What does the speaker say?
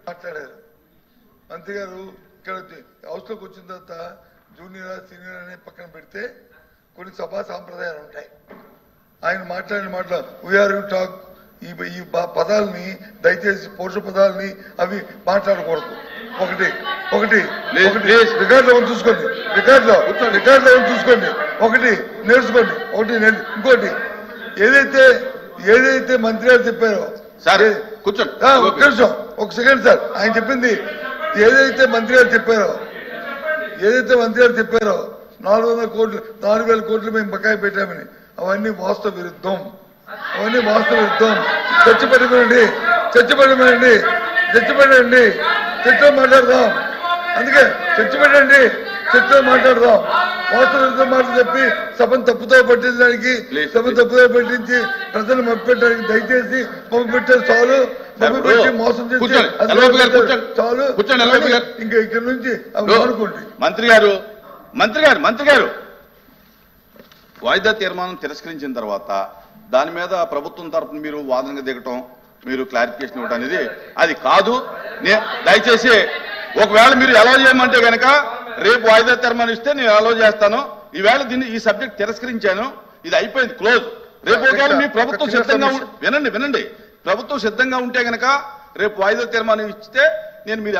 మాట్లాడారు మంత్రి గారు. ఇక్కడ హౌస్లోకి వచ్చిన తర్వాత జూనియర్ సీనియర్ అనే పక్కన పెడితే కొన్ని సభా సాంప్రదాయాలు ఉంటాయి. ఆయన మాట్లాడిన మాటలు వీఆర్ యూ టాక్ ఈ పదాలని దయచేసి పౌరుష పదాలని అవి మాట్లాడకూడదు. ఒకటి రికార్డులో చూసుకోండి, రికార్డులో చూసుకోండి, ఒకటి నేర్చుకోండి, ఇంకోటి ఏదైతే మంత్రి గారు చెప్పారో ఒక సెకండ్ సార్, ఆయన చెప్పింది ఏదైతే మంత్రి గారు చెప్పారో 400 కోట్లు 4,000 కోట్లు మేము బకాయి పెట్టామని అవన్నీ వాస్తవ విరుద్ధం. చర్చలో మాట్లాడదాం. అందుకే చర్చలో మాట్లాడదాం. వాస్తవ విరుద్ధం మాటలు చెప్పి సభను తప్పుతో పట్టించడానికి పట్టించి ప్రజలు మభ్యపెట్టడానికి దయచేసి మభ్యపెట్టారు చాలు. మభ్యపెట్టి మోసం చేసి చాలు. ఇంకా ఇక్కడ నుంచి అనుకోండి. మంత్రి గారు వాయిదా తీర్మానం తిరస్కరించిన తర్వాత దాని మీద ప్రభుత్వం తరఫున మీరు వాదనగా దిగటం, మీరు క్లారిఫికేషన్ ఇవ్వడం అనేది అది కాదు. దయచేసి ఒకవేళ మీరు అలౌ చేయమంటే కనుక రేపు వాయిదా తీర్మానం ఇస్తే నేను అలౌ చేస్తాను. ఈవేళ ఈ సబ్జెక్ట్ తిరస్కరించాను, ఇది అయిపోయింది, క్లోజ్. రేపు ఒకవేళ మీ ప్రభుత్వం సిద్ధంగా వినండి ప్రభుత్వం సిద్ధంగా ఉంటే కనుక రేపు వాయిదా తీర్మానం ఇస్తే నేను మీరు